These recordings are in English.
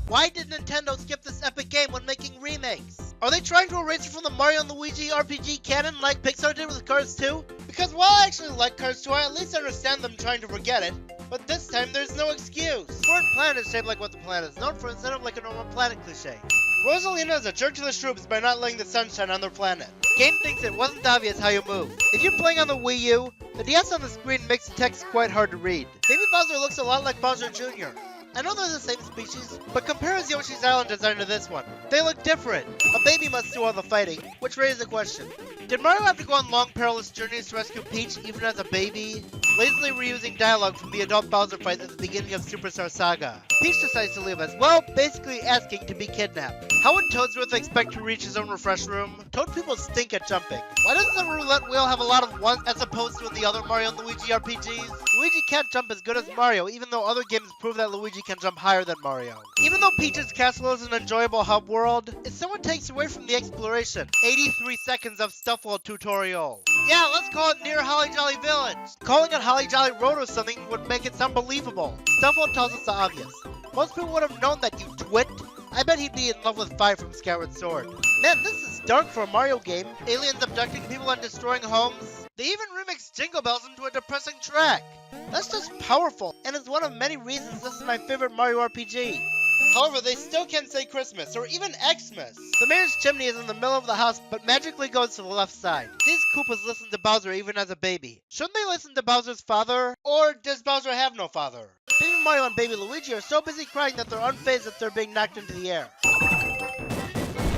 Why did Nintendo skip this epic game when making remakes? Are they trying to erase it from the Mario and Luigi RPG canon like Pixar did with Cars 2? Because while I actually like Cars 2, I at least understand them trying to forget it. But this time, there's no excuse. Foreign planet is shaped like what the planet is known for instead of like a normal planet cliche. Rosalina is a jerk to the Shrooms by not letting the sun shine on their planet. Game thinks it wasn't obvious how you move. If you're playing on the Wii U, the DS on the screen makes the text quite hard to read. Baby Bowser looks a lot like Bowser Jr. I know they're the same species, but compare his Yoshi's Island design to this one. They look different. A baby must do all the fighting, which raises a question. Did Mario have to go on long perilous journeys to rescue Peach even as a baby? Lazily reusing dialogue from the adult Bowser fight at the beginning of Superstar Saga. Peach decides to leave us, well, basically asking to be kidnapped. How would Toadsworth expect to reach his own refresh room? Toad people stink at jumping. Why doesn't the roulette wheel have a lot of ones as opposed to in the other Mario and Luigi RPGs? Luigi can't jump as good as Mario, even though other games prove that Luigi can jump higher than Mario. Even though Peach's Castle is an enjoyable hub world, it somewhat takes away from the exploration. 83 seconds of Stuff World tutorial. Yeah, let's call it Near Holly Jolly Village. Calling it Holly Jolly Road or something would make it sound believable. Stuff World tells us the obvious. Most people would have known that, you twit. I bet he'd be in love with Fi from Skyward Sword. Man, this is dark for a Mario game. Aliens abducting people and destroying homes. They even remixed Jingle Bells into a depressing track. That's just powerful, and is one of many reasons this is my favorite Mario RPG. However, they still can't say Christmas, or even Xmas. The mayor's chimney is in the middle of the house, but magically goes to the left side. These Koopas listen to Bowser even as a baby. Shouldn't they listen to Bowser's father? Or does Bowser have no father? Baby Mario and Baby Luigi are so busy crying that they're unfazed that they're being knocked into the air.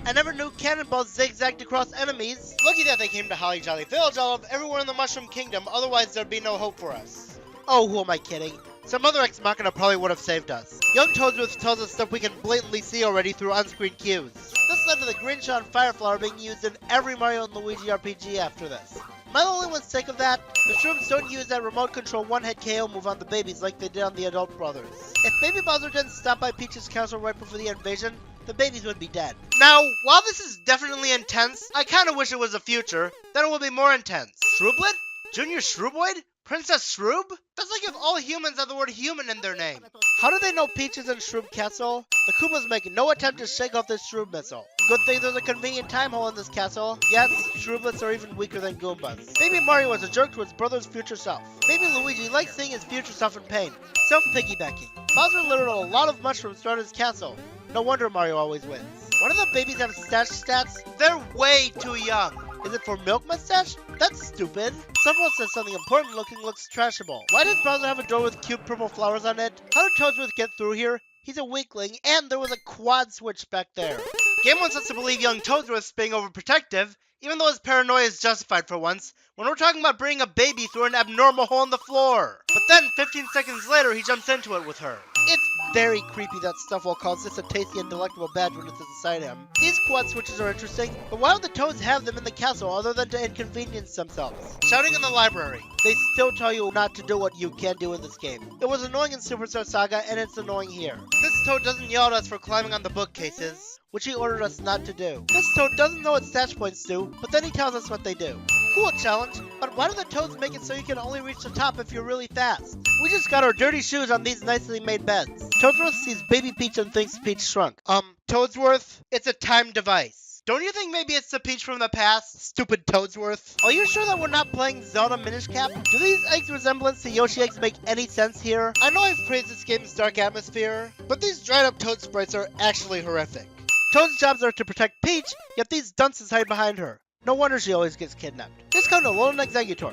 I never knew cannonballs zigzagged across enemies. Lucky that they came to Holly Jolly Village all of everywhere in the Mushroom Kingdom, otherwise there'd be no hope for us. Oh, who am I kidding? Some other Ex Machina probably would have saved us. Young Toadsworth tells us stuff we can blatantly see already through on-screen cues. This led to the green shot Fire Flower being used in every Mario and Luigi RPG after this. Am I the only one sick of that? The Shrooms don't use that remote control one-hit KO move on the babies like they did on the adult brothers. If Baby Bowser didn't stop by Peach's castle right before the invasion, the babies would be dead. Now, while this is definitely intense, I kinda wish it was the future. Then it would be more intense. Shrooblet? Junior Shrooboid? Princess Shroob? That's like if all humans have the word human in their name. How do they know Peach is in Shroob Castle? The Koopas make no attempt to shake off this Shroob missile. Good thing there's a convenient time hole in this castle. Yes, Shrooblets are even weaker than Goombas. Baby Mario is a jerk to his brother's future self. Baby Luigi likes seeing his future self in pain. Self-piggybacking. Bowser littered a lot of mushrooms throughout his castle. No wonder Mario always wins. Why do the babies have stash stats? They're way too young. Is it for milk mustache? That's stupid. Someone says something important looking looks trashable. Why does Bowser have a door with cute purple flowers on it? How did Toadsworth get through here? He's a weakling, and there was a quad switch back there. Game wants us to believe young Toadsworth's being overprotective, even though his paranoia is justified for once, when we're talking about bringing a baby through an abnormal hole in the floor. But then, 15 seconds later, he jumps into it with her. It's very creepy that Stuffwell calls this a tasty and delectable badge when it's inside him. These quad switches are interesting, but why would the Toads have them in the castle other than to inconvenience themselves? Shouting in the library. They still tell you not to do what you can do in this game. It was annoying in Superstar Saga, and it's annoying here. This Toad doesn't yell at us for climbing on the bookcases, which he ordered us not to do. This Toad doesn't know what stash points do, but then he tells us what they do. Cool challenge, but why do the Toads make it so you can only reach the top if you're really fast? We just got our dirty shoes on these nicely made beds. Toadsworth sees Baby Peach and thinks Peach shrunk. Toadsworth, it's a time device. Don't you think maybe it's the Peach from the past? Stupid Toadsworth. Are you sure that we're not playing Zelda Minish Cap? Do these eggs' resemblance to Yoshi eggs make any sense here? I know I've praised this game's dark atmosphere, but these dried up Toad sprites are actually horrific. Toad's jobs are to protect Peach, yet these dunces hide behind her. No wonder she always gets kidnapped. Just come to Lone Executor.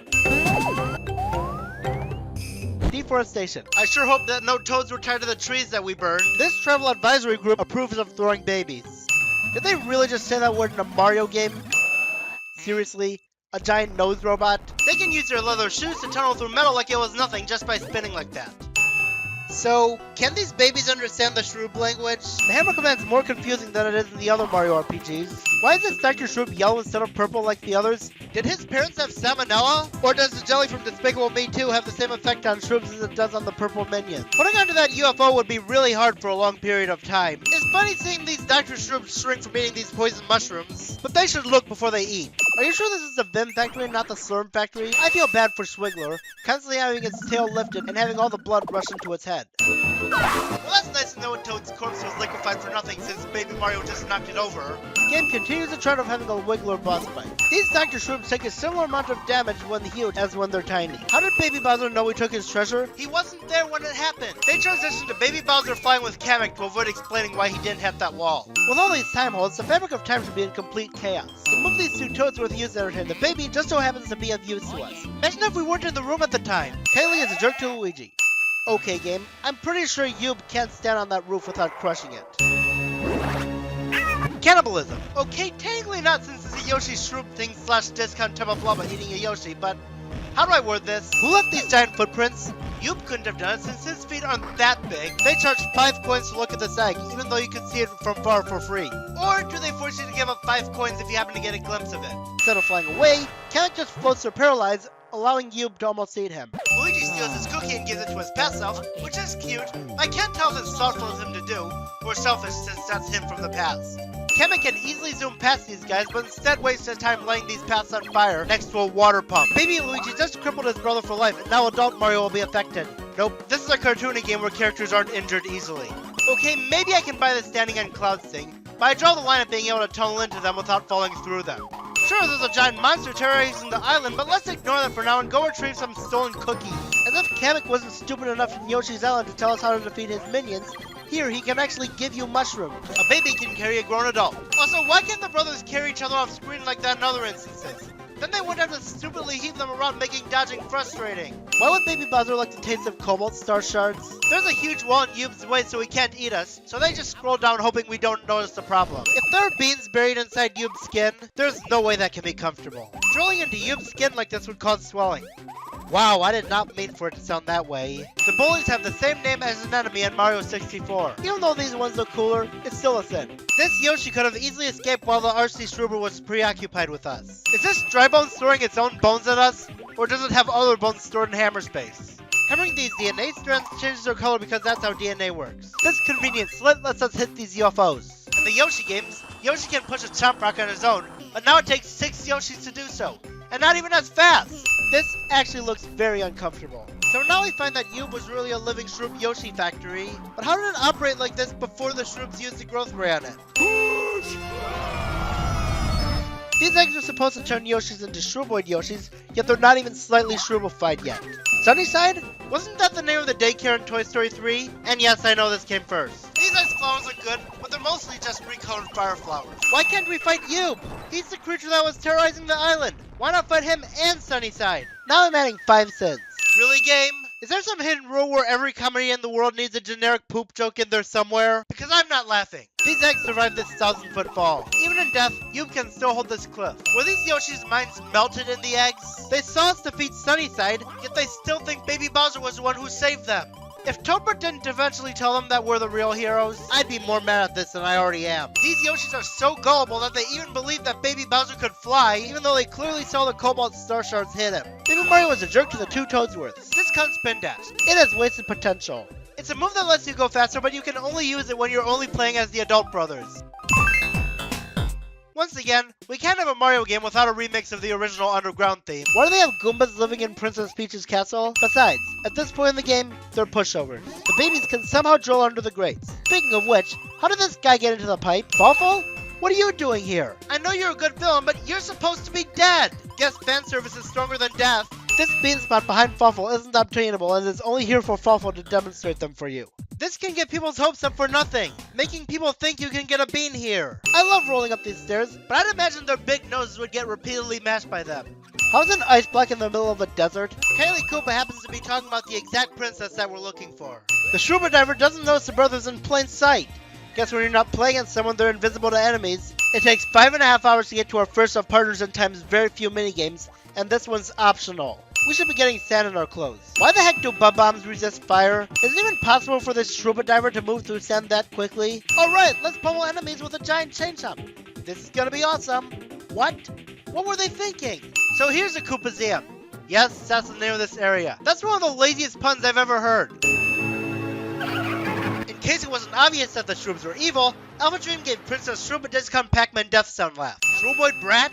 Deforestation. I sure hope that no toads were tied to the trees that we burned. This travel advisory group approves of throwing babies. Did they really just say that word in a Mario game? Seriously? A giant nose robot? They can use their leather shoes to tunnel through metal like it was nothing just by spinning like that. So, can these babies understand the Shroob language? The hammer command's more confusing than it is in the other Mario RPGs. Why is this Dr. Shroob yellow instead of purple like the others? Did his parents have salmonella? Or does the jelly from Despicable Me 2 have the same effect on Shroobs as it does on the purple minions? Putting onto that UFO would be really hard for a long period of time. It's funny seeing these Dr. Shroobs shrink from eating these poison mushrooms, but they should look before they eat. Are you sure this is the Vim factory and not the Slurm factory? I feel bad for Swiggler, constantly having its tail lifted and having all the blood rush into its head. Well, that's nice to know a Toad's corpse was liquefied for nothing since Baby Mario just knocked it over. Game continues the trend of having a Wiggler boss fight. These Dr. Shrooms take a similar amount of damage when huge as when they're tiny. How did Baby Bowser know we took his treasure? He wasn't there when it happened. They transitioned to Baby Bowser flying with Kamek to avoid explaining why he didn't hit that wall. With all these time holds, the fabric of time should be in complete chaos. To move these two Toads worth use entertain the baby just so happens to be of use to us. Imagine if we weren't in the room at the time. Kaylee is a jerk to Luigi. Okay, game. I'm pretty sure Yub can't stand on that roof without crushing it. Cannibalism. Okay, technically not since it's a Yoshi Shroom thing / discount Tubba Blubba eating a Yoshi, but how do I word this? Who left these giant footprints? Yub couldn't have done it since his feet aren't that big. They charge 5 coins to look at this egg, even though you can see it from far for free. Or do they force you to give up 5 coins if you happen to get a glimpse of it? Instead of flying away, Kamek just floats or paralyzed, allowing Yub to almost eat him. Luigi steals his cookie and gives it to his pet self, which is cute. I can't tell if it's thoughtful of him to do, or selfish since that's him from the past. Kamek can easily zoom past these guys, but instead wastes his time lighting these paths on fire next to a water pump. Baby Luigi just crippled his brother for life, and now adult Mario will be affected. Nope, this is a cartoony game where characters aren't injured easily. Okay, maybe I can buy the standing on clouds thing, but I draw the line of being able to tunnel into them without falling through them. Sure, there's a giant monster terrorizing the island, but let's ignore that for now and go retrieve some stolen cookies. As if Kamek wasn't stupid enough in Yoshi's Island to tell us how to defeat his minions, here he can actually give you mushrooms. A baby can carry a grown adult. Also, why can't the brothers carry each other off screen like that in other instances? Then they wouldn't have to stupidly heave them around, making dodging frustrating. Why would Baby Bowser like the taste of cobalt star shards? There's a huge wall in Yub's way so he can't eat us, so they just scroll down hoping we don't notice the problem. If there are beans buried inside Yub's skin, there's no way that can be comfortable. Drilling into Yub's skin like this would cause swelling. Wow, I did not mean for it to sound that way. The bullies have the same name as an enemy in Mario 64. Even though these ones look cooler, it's still a sin. This Yoshi could have easily escaped while the RC Shroomer was preoccupied with us. Is this dry bones throwing its own bones at us? Or does it have other bones stored in hammer space? Hammering these DNA strands changes their color because that's how DNA works. This convenient slit lets us hit these UFOs. In the Yoshi games, Yoshi can push a Chomp Rock on his own, but now it takes 6 Yoshis to do so. And not even as fast! This actually looks very uncomfortable. So now we find that Yub was really a living Shroom Yoshi factory, but how did it operate like this before the Shrooms used the growth ray on it? These eggs are supposed to turn Yoshis into Shroomoid Yoshis, yet they're not even slightly Shroomified yet. Sunnyside? Wasn't that the name of the daycare in Toy Story 3? And yes, I know this came first. These ice flowers are good, but they're mostly just recolored fire flowers. Why can't we fight Yub? He's the creature that was terrorizing the island. Why not fight him and Sunnyside? Now I'm adding 5 cents. Really, game? Is there some hidden rule where every comedy in the world needs a generic poop joke in there somewhere? Because I'm not laughing. These eggs survived this 1,000-foot fall. Even in death, Yub can still hold this cliff. Were these Yoshi's minds melted in the eggs? They saw us defeat Sunnyside, yet they still think Baby Bowser was the one who saved them. If Toadbert didn't eventually tell them that we're the real heroes, I'd be more mad at this than I already am. These Yoshis are so gullible that they even believe that Baby Bowser could fly, even though they clearly saw the cobalt star shards hit him. Baby Mario was a jerk to the 2 Toadsworths. This counts spin dash. It has wasted potential. It's a move that lets you go faster, but you can only use it when you're only playing as the adult brothers. Once again, we can't have a Mario game without a remix of the original underground theme. Why do they have Goombas living in Princess Peach's castle? Besides, at this point in the game, they're pushovers. The babies can somehow drill under the grates. Speaking of which, how did this guy get into the pipe? Fawful? What are you doing here? I know you're a good villain, but you're supposed to be dead! Guess fan service is stronger than death. This bean spot behind Fawful isn't obtainable and is only here for Fawful to demonstrate them for you. This can get people's hopes up for nothing, making people think you can get a bean here. I love rolling up these stairs, but I'd imagine their big noses would get repeatedly mashed by them. How's an ice block in the middle of a desert? Kylie Koopa happens to be talking about the exact princess that we're looking for. The Shroomer Diver doesn't notice the brothers in plain sight. Guess when you're not playing against someone, they're invisible to enemies. It takes 5.5 hours to get to our first of partners in times very few minigames, and this one's optional. We should be getting sand in our clothes. Why the heck do bub bombs resist fire? Is it even possible for this Shroomer Diver to move through sand that quickly? Alright, let's pummel enemies with a giant chain chomp. This is gonna be awesome. What? What were they thinking? So here's a Koopazeum. Yes, that's the name of this area. That's one of the laziest puns I've ever heard. In case it wasn't obvious that the Shrooms were evil, Alpha Dream gave Princess Shroom a discount Pac-Man death sound laugh. Shroomoid brat?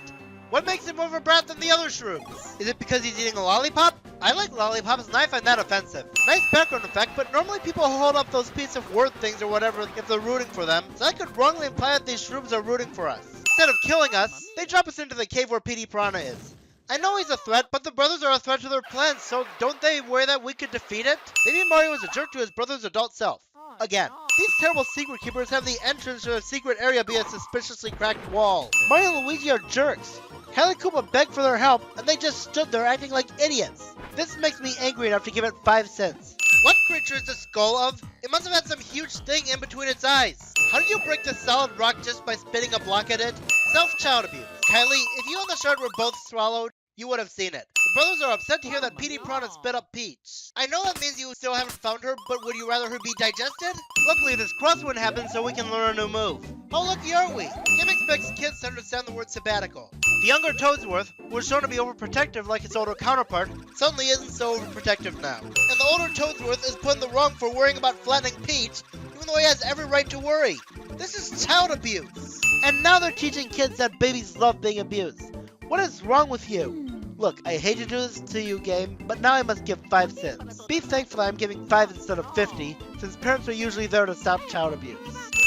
What makes him more of a brat than the other Shrooms? Is it because he's eating a lollipop? I like lollipops and I find that offensive. Nice background effect, but normally people hold up those piece of word things or whatever if they're rooting for them, so I could wrongly imply that these shrooms are rooting for us. Instead of killing us, they drop us into the cave where PD Piranha is. I know he's a threat, but the brothers are a threat to their plans, so don't they worry that we could defeat it? Maybe Mario is a jerk to his brother's adult self. Again, these terrible secret keepers have the entrance to their secret area be a suspiciously cracked wall. Mario and Luigi are jerks. Kylie Koopa begged for their help, and they just stood there acting like idiots. This makes me angry enough to give it 5 cents. What creature is the skull of? It must have had some huge thing in between its eyes. How did you break the solid rock just by spitting a block at it? Self-child abuse. Kylie, if you and the shard were both swallowed, you would have seen it. The brothers are upset to hear that PD Piranha spit up Peach. I know that means you still haven't found her, but would you rather her be digested? Luckily, this crosswind happened so we can learn a new move. How lucky are we? Game expects kids to understand the word sabbatical. The younger Toadsworth, who was shown to be overprotective like his older counterpart, suddenly isn't so overprotective now. And the older Toadsworth is put in the wrong for worrying about flattening Peach, even though he has every right to worry. This is child abuse. And now they're teaching kids that babies love being abused. What is wrong with you? Look, I hate to do this to you, game, but now I must give 5 cents. Be thankful that I'm giving 5 instead of 50, since parents are usually there to stop child abuse.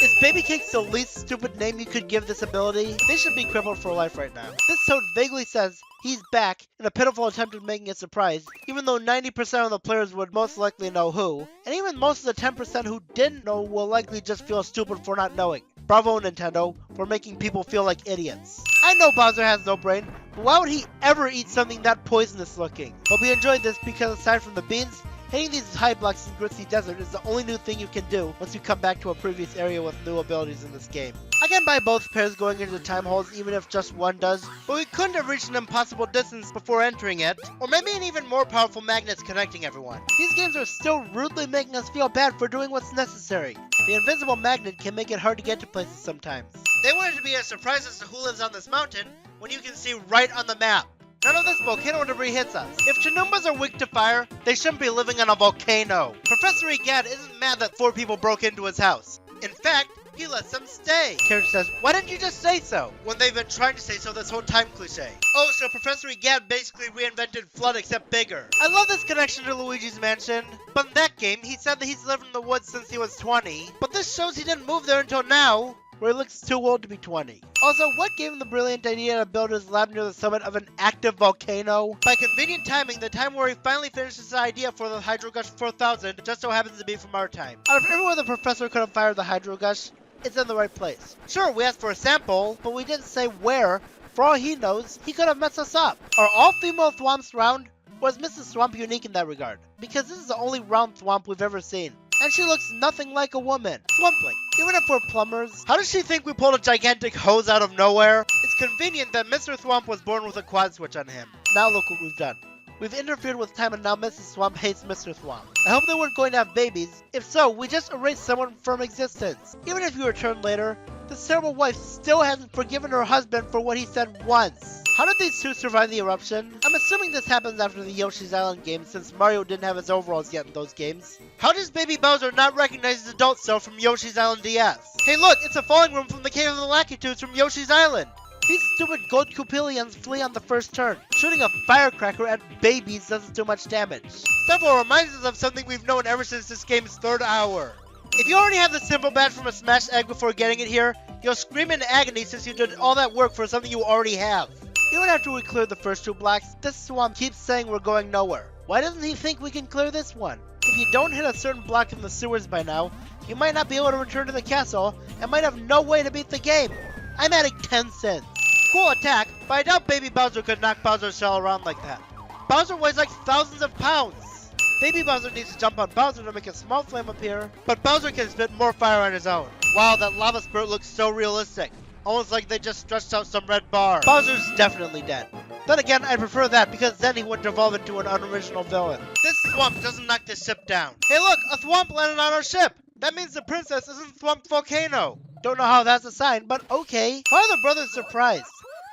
Is Baby Cakes the least stupid name you could give this ability? They should be crippled for life right now. This toad vaguely says he's back in a pitiful attempt at making a surprise, even though 90% of the players would most likely know who, and even most of the 10% who didn't know will likely just feel stupid for not knowing. Bravo, Nintendo, for making people feel like idiots. I know Bowser has no brain, but why would he ever eat something that poisonous looking? Hope you enjoyed this because aside from the beans, hitting these high blocks in Gritzy Desert is the only new thing you can do once you come back to a previous area with new abilities in this game. I can buy both pairs going into time holes even if just one does, but we couldn't have reached an impossible distance before entering it, or maybe an even more powerful magnets connecting everyone. These games are still rudely making us feel bad for doing what's necessary. The invisible magnet can make it hard to get to places sometimes. They want it to be a surprise as to who lives on this mountain, when you can see right on the map. None of this volcano debris hits us. If Chinoombas are weak to fire, they shouldn't be living on a volcano. Professor Egad isn't mad that 4 people broke into his house. In fact, he lets them stay. Karen says, why didn't you just say so? When they've been trying to say so this whole time cliche. Oh, so Professor Egad basically reinvented Flood except bigger. I love this connection to Luigi's Mansion. But in that game, he said that he's lived in the woods since he was 20. But this shows he didn't move there until now, where he looks too old to be 20. Also, what gave him the brilliant idea to build his lab near the summit of an active volcano? By convenient timing, the time where he finally finished his idea for the Hydro Gush 4000 just so happens to be from our time. Out of everywhere the professor could have fired the Hydro Gush, it's in the right place. Sure, we asked for a sample, but we didn't say where. For all he knows, he could have messed us up. Are all female thwomps round? Or is Mrs. Thwomp unique in that regard? Because this is the only round thwomp we've ever seen. And she looks nothing like a woman. Thwompling. Even if we're plumbers, how does she think we pulled a gigantic hose out of nowhere? It's convenient that Mr. Thwomp was born with a quad switch on him. Now look what we've done. We've interfered with time and now Mrs. Thwomp hates Mr. Thwomp. I hope they weren't going to have babies. If so, we just erased someone from existence. Even if you return later, this terrible wife still hasn't forgiven her husband for what he said once. How did these two survive the eruption? I'm assuming this happens after the Yoshi's Island games since Mario didn't have his overalls yet in those games. How does Baby Bowser not recognize his adult self from Yoshi's Island DS? Hey look, it's a falling room from the Cave of the Lakitus from Yoshi's Island! These stupid gold Coopilians flee on the first turn. Shooting a firecracker at babies doesn't do much damage. Several reminds us of something we've known ever since this game's 3rd hour. If you already have the simple badge from a smashed egg before getting it here, you'll scream in agony since you did all that work for something you already have. Even after we cleared the first 2 blocks, this swamp keeps saying we're going nowhere. Why doesn't he think we can clear this one? If you don't hit a certain block in the sewers by now, you might not be able to return to the castle and might have no way to beat the game. I'm adding 10 cents. Cool attack, but I doubt Baby Bowser could knock Bowser's shell around like that. Bowser weighs like thousands of pounds. Baby Bowser needs to jump on Bowser to make a small flame appear, but Bowser can spit more fire on his own. Wow, that lava spurt looks so realistic. Almost like they just stretched out some red bar. Bowser's definitely dead. Then again, I prefer that because then he wouldn't evolve into an unoriginal villain. This Thwomp doesn't knock this ship down. Hey look, a Thwomp landed on our ship! That means the princess isn't Thwomped Volcano. Don't know how that's a sign, but okay. Why are the brothers surprised?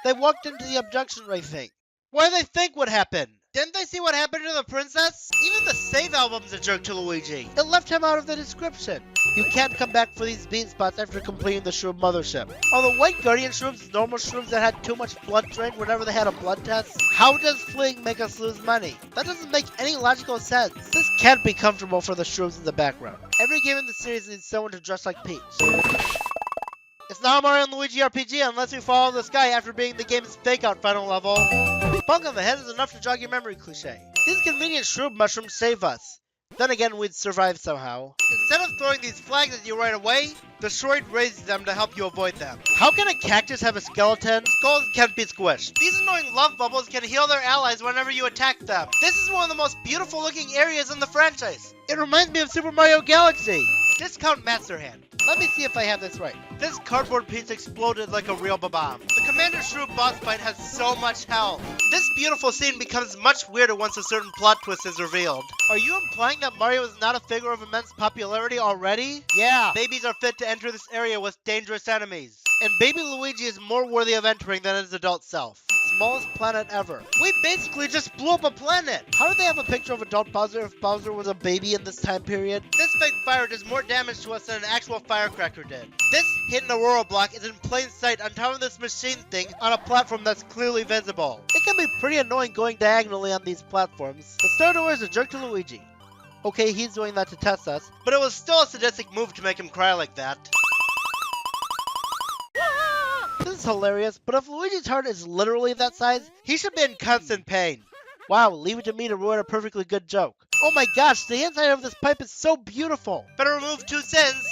They walked into the abduction ray thing. What do they think would happen? Didn't they see what happened to the princess? Even the save album's a jerk to Luigi. It left him out of the description. You can't come back for these bean spots after completing the shroom mothership. Are the white guardian shrooms normal shrooms that had too much blood drained whenever they had a blood test? How does fleeing make us lose money? That doesn't make any logical sense. This can't be comfortable for the shrooms in the background. Every game in the series needs someone to dress like Peach. It's not a Mario and Luigi RPG unless we follow this guy after being the game's fake-out final level. Bunk on the head is enough to jog your memory, cliche. These convenient shroom mushrooms save us. Then again, we'd survive somehow. Instead of throwing these flags at you right away, the Shroid raises them to help you avoid them. How can a cactus have a skeleton? Skulls can't be squished. These annoying love bubbles can heal their allies whenever you attack them. This is one of the most beautiful looking areas in the franchise. It reminds me of Super Mario Galaxy. Discount Master Hand. Let me see if I have this right. This cardboard piece exploded like a real bomb. The Commander Shroom boss fight has so much health. This beautiful scene becomes much weirder once a certain plot twist is revealed. Are you implying that Mario is not a figure of immense popularity already? Yeah, babies are fit to enter this area with dangerous enemies. And baby Luigi is more worthy of entering than his adult self. Smallest planet ever. We basically just blew up a planet. How did they have a picture of adult Bowser if Bowser was a baby in this time period? This fake fire does more damage to us than an actual firecracker did. This hidden Aurora block is in plain sight on top of this machine thing on a platform that's clearly visible. It can be pretty annoying going diagonally on these platforms. The Star Door is a jerk to Luigi. Okay, he's doing that to test us, but it was still a sadistic move to make him cry like that. This is hilarious, but if Luigi's heart is literally that size, he should be in constant pain. Wow, leave it to me to ruin a perfectly good joke. Oh my gosh, the inside of this pipe is so beautiful. Better remove 2 sins.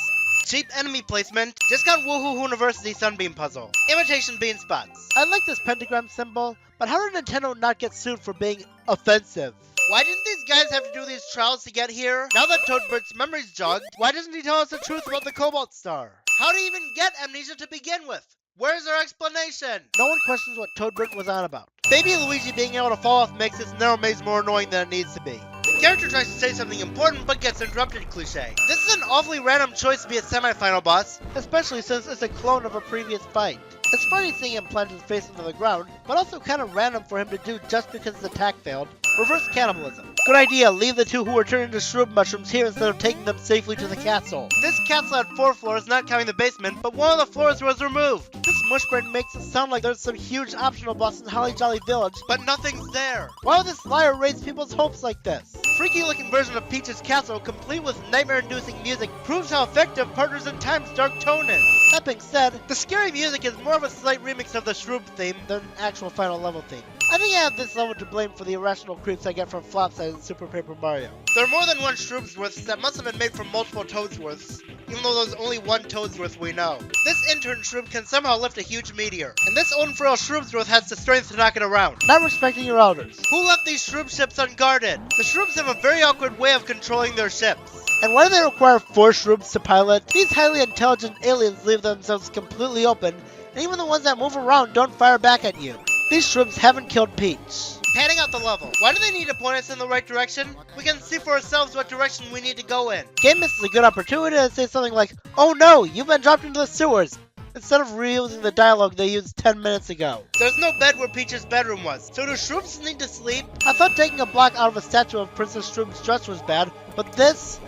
Cheap enemy placement. Discount Woohoo University Sunbeam Puzzle. Imitation bean spots. I like this pentagram symbol, but how did Nintendo not get sued for being offensive? Why didn't these guys have to do these trials to get here? Now that Toadbert's memory's jogged, why doesn't he tell us the truth about the Cobalt Star? How did he even get amnesia to begin with? Where's our explanation? No one questions what Toadbert was on about. Baby Luigi being able to fall off makes this narrow maze more annoying than it needs to be. The character tries to say something important but gets interrupted, cliche. This is an awfully random choice to be a semi-final boss, especially since it's a clone of a previous fight. It's funny seeing him plant his face into the ground, but also kind of random for him to do just because his attack failed. Reverse cannibalism. Good idea, leave the two who were turned into shroom mushrooms here instead of taking them safely to the castle. This castle had 4 floors, not counting the basement, but one of the floors was removed. This mushbrain makes it sound like there's some huge optional boss in Holly Jolly Village, but nothing's there. Why would this liar raise people's hopes like this? Freaky looking version of Peach's castle, complete with nightmare-inducing music, proves how effective Partners in Time's dark tone is. That being said, the scary music is more of a slight remix of the Shroom theme than an actual final level theme. I think I have this level to blame for the irrational creeps I get from Flopside in Super Paper Mario. There are more than one Shroomsworths that must have been made from multiple Toadsworths, even though there's only one Toadsworth we know. This intern Shroom can somehow lift a huge meteor, and this old frail Shroomsworth has the strength to knock it around. Not respecting your elders. Who left these Shroom ships unguarded? The Shrooms have a very awkward way of controlling their ships. And why do they require 4 Shrooms to pilot? These highly intelligent aliens leave themselves completely open, and even the ones that move around don't fire back at you. These Shrooms haven't killed Peach. Panning out the level. Why do they need to point us in the right direction? We can see for ourselves what direction we need to go in. Game misses a good opportunity to say something like, "Oh no, you've been dropped into the sewers," instead of reusing the dialogue they used 10 minutes ago. There's no bed where Peach's bedroom was, so do Shrooms need to sleep? I thought taking a block out of a statue of Princess Shroom's dress was bad, but this?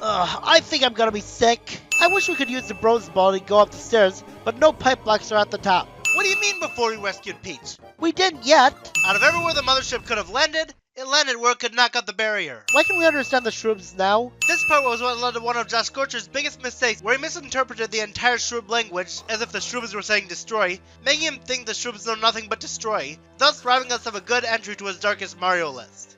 I think I'm gonna be sick. I wish we could use the bronze ball to go up the stairs, but no pipe blocks are at the top. What do you mean before we rescued Peach? We didn't yet. Out of everywhere the mothership could have landed, it landed where it could knock out the barrier. Why can we understand the Shrooms now? This part was what led to one of Josh Scorcher's biggest mistakes, where he misinterpreted the entire Shroom language as if the Shrooms were saying destroy, making him think the Shrooms know nothing but destroy, thus robbing us of a good entry to his darkest Mario list.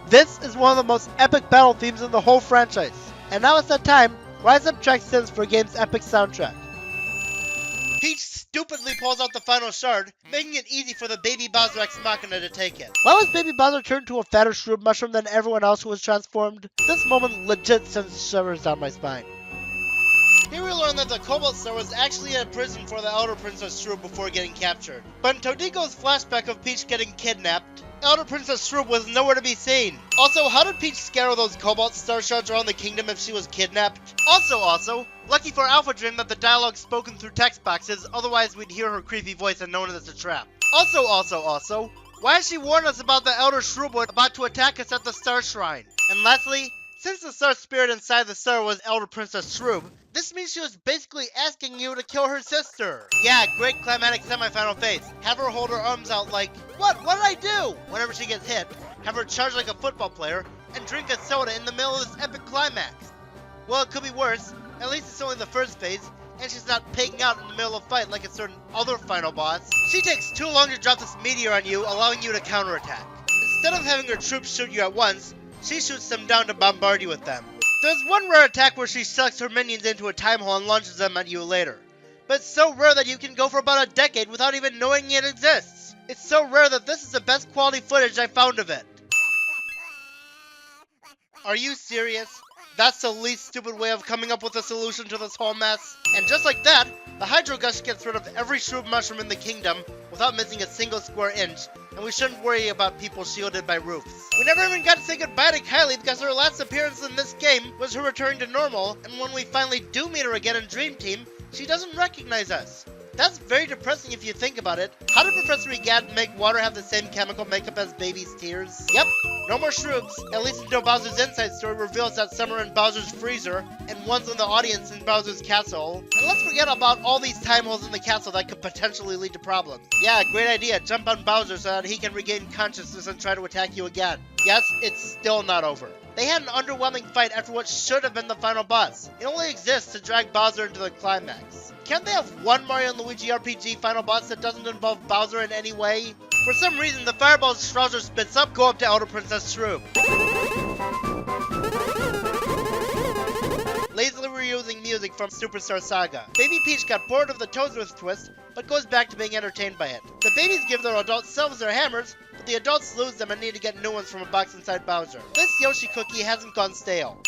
This is one of the most epic battle themes in the whole franchise. And now it's that time, Rise Up Track sends for a game's epic soundtrack. Peach stupidly pulls out the final shard, making it easy for the baby Bowser Ex Machina to take it. Why was baby Bowser turned to a fatter Shroom mushroom than everyone else who was transformed? This moment legit sends shivers down my spine. Here we learn that the Cobalt Star was actually in a prison for the Elder Princess Shroom before getting captured. But in Todico's flashback of Peach getting kidnapped, Elder Princess Shroob was nowhere to be seen. Also, how did Peach scatter those cobalt star shards around the kingdom if she was kidnapped? Also, lucky for Alpha Dream that the dialogue spoken through text boxes, otherwise we'd hear her creepy voice and known it as a trap. Also, why has she warned us about the Elder Shroob about to attack us at the Star Shrine? And lastly, since the Star Spirit inside the star was Elder Princess Shroob, this means she was basically asking you to kill her sister. Yeah, great climatic semifinal phase. Have her hold her arms out like, what did I do? Whenever she gets hit, have her charge like a football player, and drink a soda in the middle of this epic climax. Well, it could be worse. At least it's only the first phase, and she's not pigging out in the middle of a fight like a certain other final boss. She takes too long to drop this meteor on you, allowing you to counterattack. Instead of having her troops shoot you at once, she shoots them down to bombard you with them. There's one rare attack where she sucks her minions into a time hole and launches them at you later. But it's so rare that you can go for about a decade without even knowing it exists. It's so rare that this is the best quality footage I found of it. Are you serious? That's the least stupid way of coming up with a solution to this whole mess. And just like that, the Hydro Gush gets rid of every Shroob mushroom in the kingdom without missing a single square inch, and we shouldn't worry about people shielded by roofs. We never even got to say goodbye to Kylie because her last appearance in this game was her returning to normal, and when we finally do meet her again in Dream Team, she doesn't recognize us. That's very depressing if you think about it. How did Professor Egad make water have the same chemical makeup as baby's tears? Yep, no more Shroobs, at least until Bowser's Inside Story reveals that some are in Bowser's freezer, and one's in the audience in Bowser's castle. And let's forget about all these time holes in the castle that could potentially lead to problems. Yeah, great idea, jump on Bowser so that he can regain consciousness and try to attack you again. Yes, it's still not over. They had an underwhelming fight after what should have been the final boss. It only exists to drag Bowser into the climax. Can't they have one Mario & Luigi RPG final boss that doesn't involve Bowser in any way? For some reason, the fireballs Strauser spits up go up to Elder Princess Shroob. Lazily reusing music from Superstar Saga. Baby Peach got bored of the Toadsworth twist, but goes back to being entertained by it. The babies give their adult selves their hammers, but the adults lose them and need to get new ones from a box inside Bowser. This Yoshi cookie hasn't gone stale.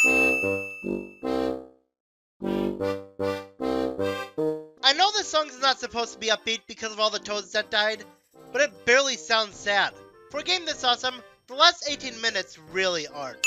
I know this song is not supposed to be upbeat because of all the toads that died, but it barely sounds sad. For a game this awesome, the last 18 minutes really aren't.